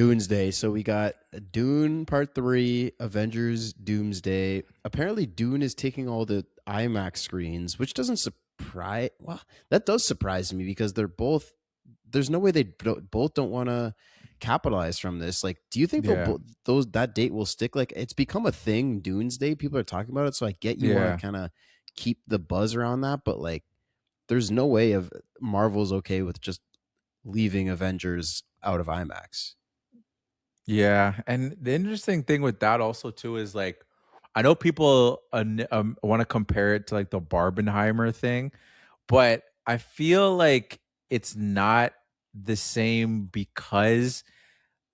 Doomsday. So we got Dune Part 3, Avengers Doomsday. Apparently, Dune is taking all the IMAX screens, which doesn't surprise. Well, that does surprise me because they're both. There's no way both don't want to capitalize from this. Like, do you think they'll Yeah. those that date will stick? Like, it's become a thing, Doomsday. People are talking about it, so I get you want to Yeah. kind of keep the buzz around that, but like, there's no way of Marvel's okay with just leaving Avengers out of IMAX. Yeah, and the interesting thing with that also too is like, I know people want to compare it to like the Barbenheimer thing, but I feel like it's not the same because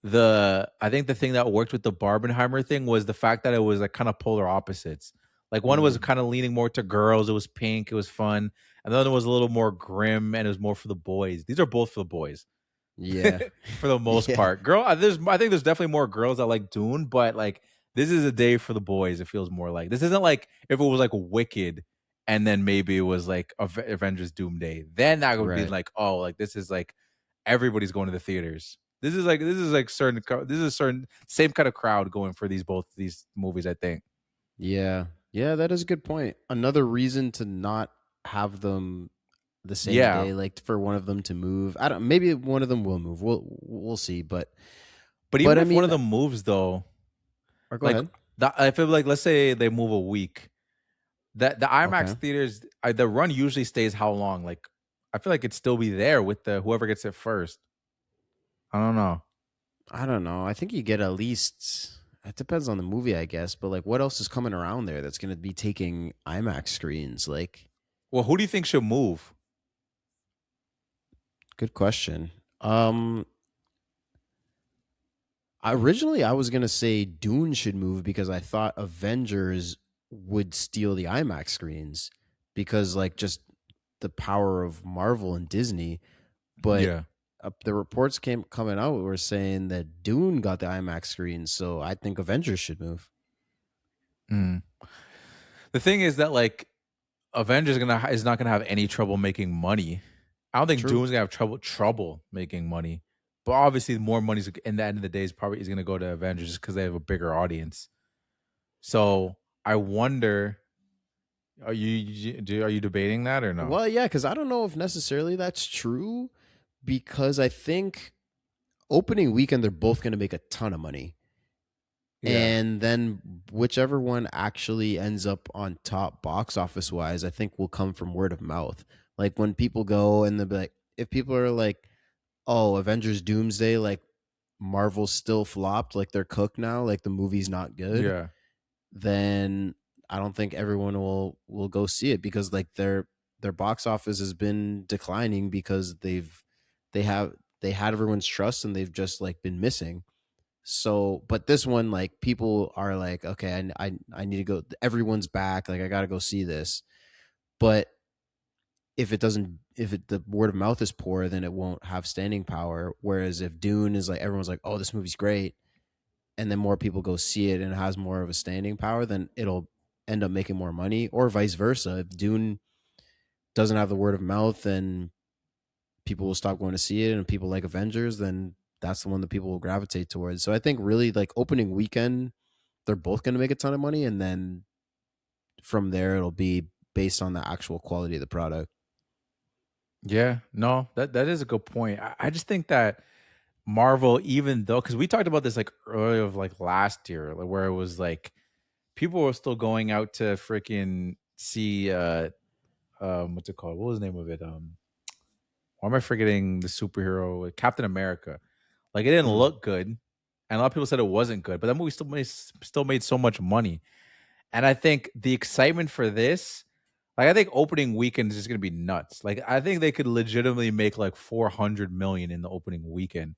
I think the thing that worked with the Barbenheimer thing was the fact that it was like kind of polar opposites. Like one was Mm, kind of leaning more to girls, it was pink, it was fun, and the other was a little more grim and it was more for the boys. These are both for the boys. yeah. For the most Yeah. part. I think there's definitely more girls that like Dune, but like this is a day for the boys. It feels more like this isn't like if it was like Wicked, and then maybe it was like Avengers Doomsday. Then I would be Right. like, oh, like this is like everybody's going to the theaters. This is a certain same kind of crowd going for both these movies. I think. Yeah. Yeah, that is a good point. Another reason to not have them the same Yeah, day, like for one of them to move. I don't maybe one of them will move. We'll see. but But even I if one of mean, them moves though, or go like ahead. I feel like let's say they move a week. The IMAX Okay. theaters, the run usually stays how long? Like, I feel like it'd still be there with the whoever gets it first. I don't know. I don't know. I think you get at least it depends on the movie, I guess, but like what else is coming around there that's going to be taking IMAX screens? Like Well, who do you think should move? good question. Um Originally, I was gonna say Dune should move because I thought Avengers would steal the IMAX screens because like just the power of Marvel and Disney. But Yeah. the reports came coming out were saying that Dune got the IMAX screens, so I think Avengers should move. Mm. The thing is that like Avengers is not gonna have any trouble making money. I don't think True. Dune's gonna have trouble making money. But obviously, more money's in the end of the day is gonna go to Avengers just because they have a bigger audience. So I wonder, are you debating that or no? Well, yeah, because I don't know if necessarily that's true because I think opening weekend they're both going to make a ton of money. Yeah. And then whichever one actually ends up on top box office wise, I think will come from word of mouth. Like when people go and they'll be like, if people are like, "Oh, Avengers Doomsday," like Marvel still flopped, like they're cooked now, like the movie's not good, Yeah. then I don't think everyone will go see it because like their box office has been declining because they have they had everyone's trust and they've just like been missing. So, but this one, like people are like, okay, I need to go. Everyone's back. Like I got to go see this. But if it doesn't, if it, the word of mouth is poor, then it won't have staying power. Whereas if Dune is like everyone's like, oh, this movie's great, and then more people go see it and it has more of a standing power, then it'll end up making more money, or vice versa. If Dune doesn't have the word of mouth, then people will stop going to see it, and people like Avengers, then that's the one that people will gravitate towards. So I think really like opening weekend, they're both going to make a ton of money, and then from there it'll be based on the actual quality of the product. Yeah, no, that is a good point. I just think that Marvel, even though, because we talked about this like earlier of like last year, like, where it was like people were still going out to freaking see what's it called? What was the name of it? Why am I forgetting the superhero Captain America? Like it didn't Mm. look good, and a lot of people said it wasn't good, but that movie still made so much money. And I think the excitement for this, like I think opening weekend is just gonna be nuts. Like I think they could legitimately make like 400 million in the opening weekend,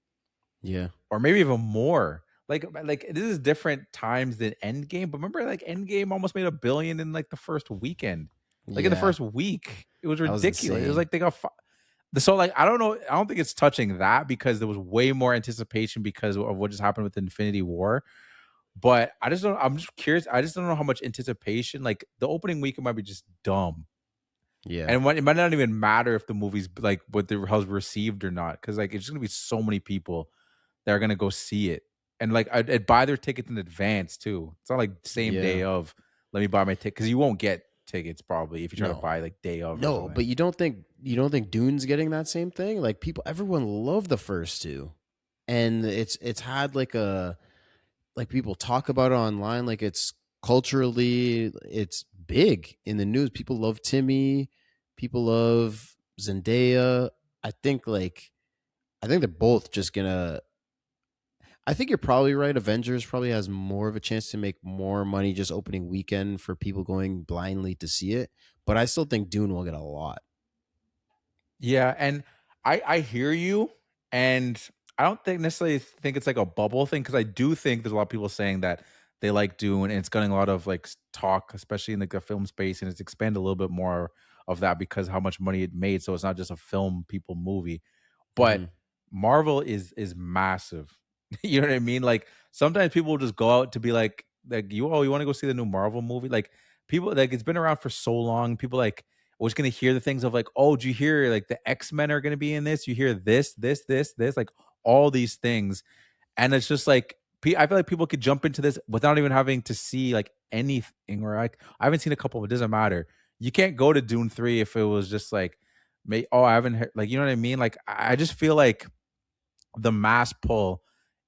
Yeah, or maybe even more. Like this is different times than Endgame, but remember like Endgame almost made 1 billion in like the first weekend, like in the yeah, first week. It was that was ridiculous. It was insane. like they got so like I don't know. I don't think it's touching that because there was way more anticipation because of what just happened with Infinity War. But I just don't. I'm just curious. I just don't know how much anticipation. Like the opening weekend might be just dumb, Yeah, and it might not even matter if the movie's like what the how's received or not, because like it's just gonna be so many people that are gonna go see it. And like I'd buy their tickets in advance too. It's not like same day Yeah. of let me buy my ticket because you won't get tickets probably if you try to No. buy like day of or No, something. but you don't think Dune's getting that same thing? Like people everyone loved the first two. And it's had like a like people talk about it online like it's culturally it's big in the news. People love Timmy, people love Zendaya. I think like I think they're both just gonna I think you're probably right. Avengers probably has more of a chance to make more money just opening weekend for people going blindly to see it. But I still think Dune will get a lot. Yeah, and I hear you, and I don't think necessarily think it's like a bubble thing because I do think there's a lot of people saying that they like Dune, and it's getting a lot of like talk, especially in like the film space, and it's expanded a little bit more of that because how much money it made. So it's not just a film people movie. But Hmm. Marvel is massive. You know what I mean? Like sometimes people will just go out to be like you want to go see the new Marvel movie? Like people like it's been around for so long. People like was gonna hear the things of like, oh, do you hear like the X-Men are gonna be in this? You hear this, like all these things. And it's just like I feel like people could jump into this without even having to see like anything or like I haven't seen a couple, it doesn't matter. You can't go to Dune 3 if it was just like oh, I haven't heard like you know what I mean? Like I just feel like the mass pull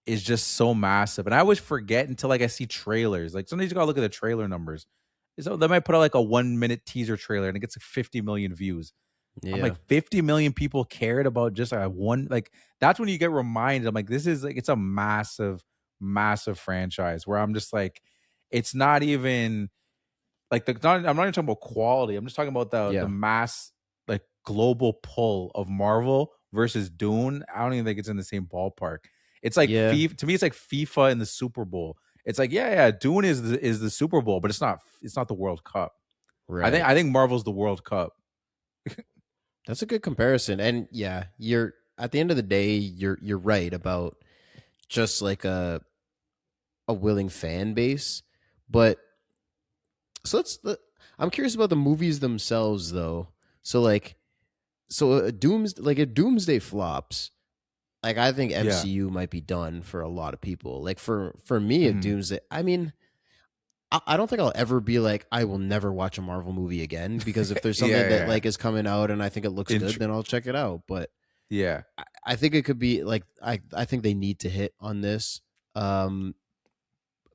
is just so massive. And I always forget until like I see trailers. Like sometimes you gotta look at the trailer numbers. So they might put out like a 1 minute teaser trailer and it gets like 50 million views. I'm Yeah. like 50 million people cared about just a one like that's when you get reminded. I'm like, this is like it's a massive, massive franchise where I'm just like, it's not even like I'm not even talking about quality. I'm just talking about the Yeah. mass like global pull of Marvel versus Dune. I don't even think it's in the same ballpark. It's like Yeah. FIFA to me. It's like FIFA in the Super Bowl. It's like yeah, Dune is the Super Bowl, but it's not the World Cup. Right. I think Marvel's the World Cup. That's a good comparison. And yeah, you're at the end of the day, you're right about just like a willing fan base. But so I'm curious about the movies themselves though. So like so if Doomsday flops, like I think Yeah. MCU might be done for a lot of people. Like for me, if Mhm. Doomsday, I mean, I don't think I'll ever be like I will never watch a Marvel movie again because if there's Yeah, something that yeah. like is coming out and I think it looks good, then I'll check it out. But Yeah. I think it could be like I think they need to hit on this. Um,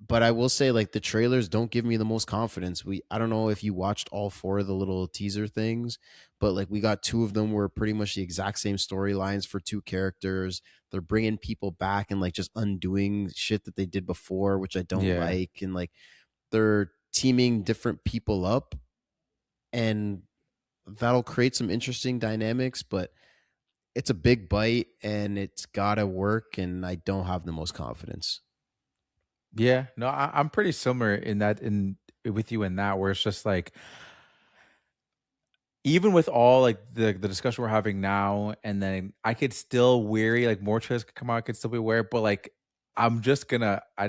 but I will say like the trailers don't give me the most confidence. I don't know if you watched all four of the little teaser things, but like we got two of them were pretty much the exact same storylines for two characters. They're bringing people back and like just undoing shit that they did before, which I don't Yeah. like, and like they're teaming different people up, and that'll create some interesting dynamics. But it's a big bite and it's gotta work, and I don't have the most confidence. Yeah. No, I'm pretty similar in that in with you in that where it's just like even with all like the discussion we're having now, and then I could still weary like more trailers could come out, I could still be aware, but like I'm just gonna I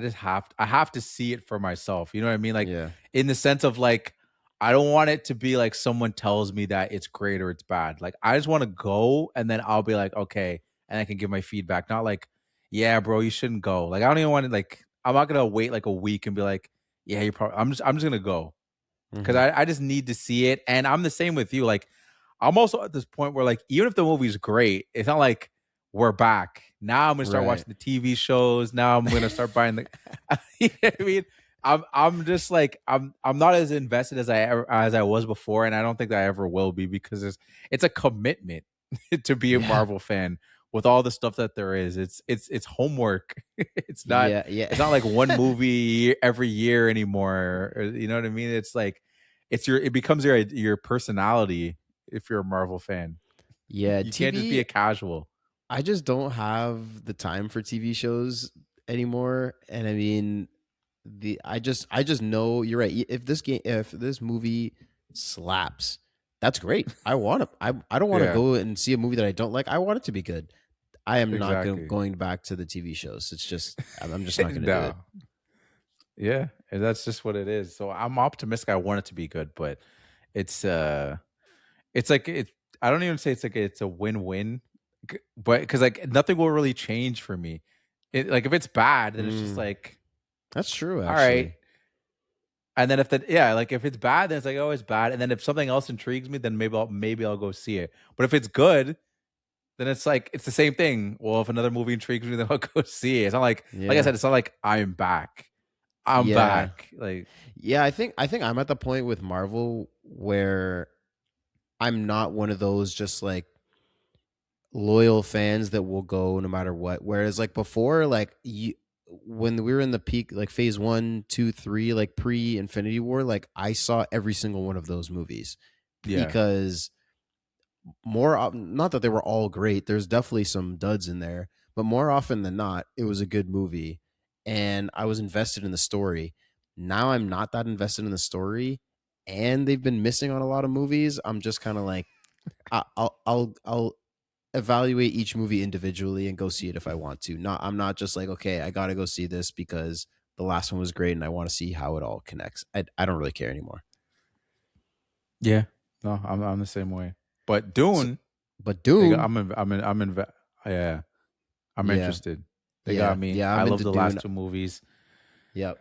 have to see it for myself. You know what I mean? Like Yeah. in the sense of like I don't want it to be like someone tells me that it's great or it's bad. Like I just want to go and then I'll be like, okay, and I can give my feedback. Not like, yeah, bro, you shouldn't go. Like I don't even want to like I'm not gonna wait like a week and be like, yeah, you probably I'm just gonna go because Hmm. I just need to see it. And I'm the same with you. Like, I'm also at this point where, like, even if the movie's great, it's not like we're back. Now I'm gonna start Right. watching the TV shows. Now I'm gonna start buying the. You know what I mean, I'm just like I'm not as invested as I was before, and I don't think that I ever will be because it's a commitment to be a Yeah. Marvel fan with all the stuff that there is. It's homework. it's not Yeah. Yeah. it's not like one movie every year anymore. You know what I mean? It's like it becomes your personality if you're a Marvel fan. Yeah. You can't just be TV. a casual. I just don't have the time for TV shows anymore. And I mean, I just know you're right. If this movie slaps, that's great. I don't want to Yeah, go and see a movie that I don't like. I want it to be good. I am not exactly. going back to the TV shows. It's just I'm just not going to do it. No. Yeah, and that's just what it is. So I'm optimistic. I want it to be good, but it's it's like it. I don't even say it's like it's a win-win, but because like nothing will really change for me. Like if it's bad, then it's just Mm, like, that's true, all right. actually. And then if the yeah, like if it's bad, then it's like, oh, it's bad. And then if something else intrigues me, then maybe I'll go see it. But if it's good, then it's like it's the same thing. Well, if another movie intrigues me, then I'll go see it. It's not like I Yeah. said, it's not like I'm back. I'm Yeah. back. Like Yeah, I think I'm at the point with Marvel where I'm not one of those just like loyal fans that will go no matter what. Whereas like before, like when we were in the peak, like phase one, two, three, like pre Infinity War, like I saw every single one of those movies yeah. because not that they were all great. There's definitely some duds in there, but more often than not, it was a good movie, and I was invested in the story. Now I'm not that invested in the story, and they've been missing on a lot of movies. I'm just kind of like, I'll evaluate each movie individually and go see it if I want to. Not I'm not just like, okay, I got to go see this because the last one was great and I want to see how it all connects. I don't really care anymore. Yeah. No, I'm the same way. But So, Dune, but they got Dune, yeah, I'm yeah, interested. They got yeah, me. yeah, I I'm love into the last Dune. two movies. Yep.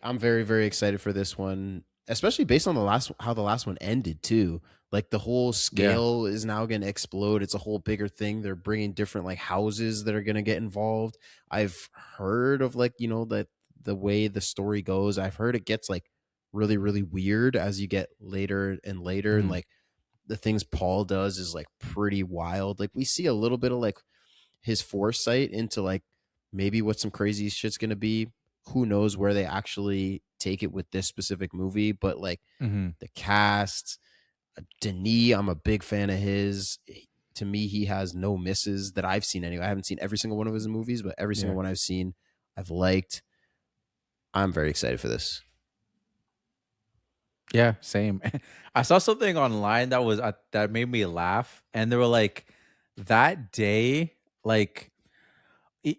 I'm very very excited for this one, especially based on the last how the last one ended too. Like the whole Yeah. scale is now going to explode. It's a whole bigger thing. They're bringing different like houses that are going to get involved. I've heard of like, that the way the story goes. I've heard it gets like really really weird as you get later and Mhm. like the things Paul does is like pretty wild. Like we see a little bit of like his foresight into like maybe what some crazy shit's gonna be. Who knows where they actually take it with this specific movie? But like Mhm. the cast, Denis, I'm a big fan of his. To me, he has no misses that I've seen anyway. I haven't seen every single one of his movies, but every single Yeah. one I've seen, I've liked. I'm very excited for this. Yeah, same. I saw something online that made me laugh, and they were like, that day, like e-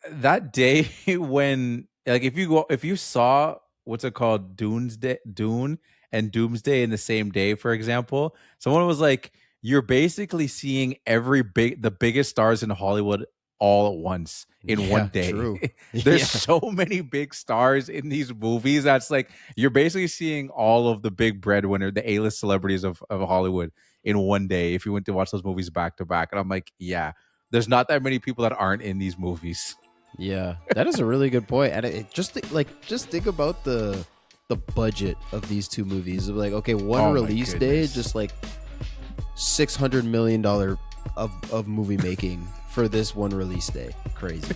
that day when, like, if you saw what's it called, Dune and Doomsday in the same day, for example, someone was like, you're basically seeing the biggest stars in Hollywood all at once in one Yeah, day. true. There's Yeah, so many big stars in these movies that's like you're basically seeing all of the big breadwinner, the A-list celebrities of Hollywood in one day if you went to watch those movies back to back. And I'm like, yeah, there's not that many people that aren't in these movies. yeah, that is a really good point. And just think about the budget of these two movies. Like, okay, one Oh my release day, goodness. just like $600 million of movie making for this one release day. Crazy.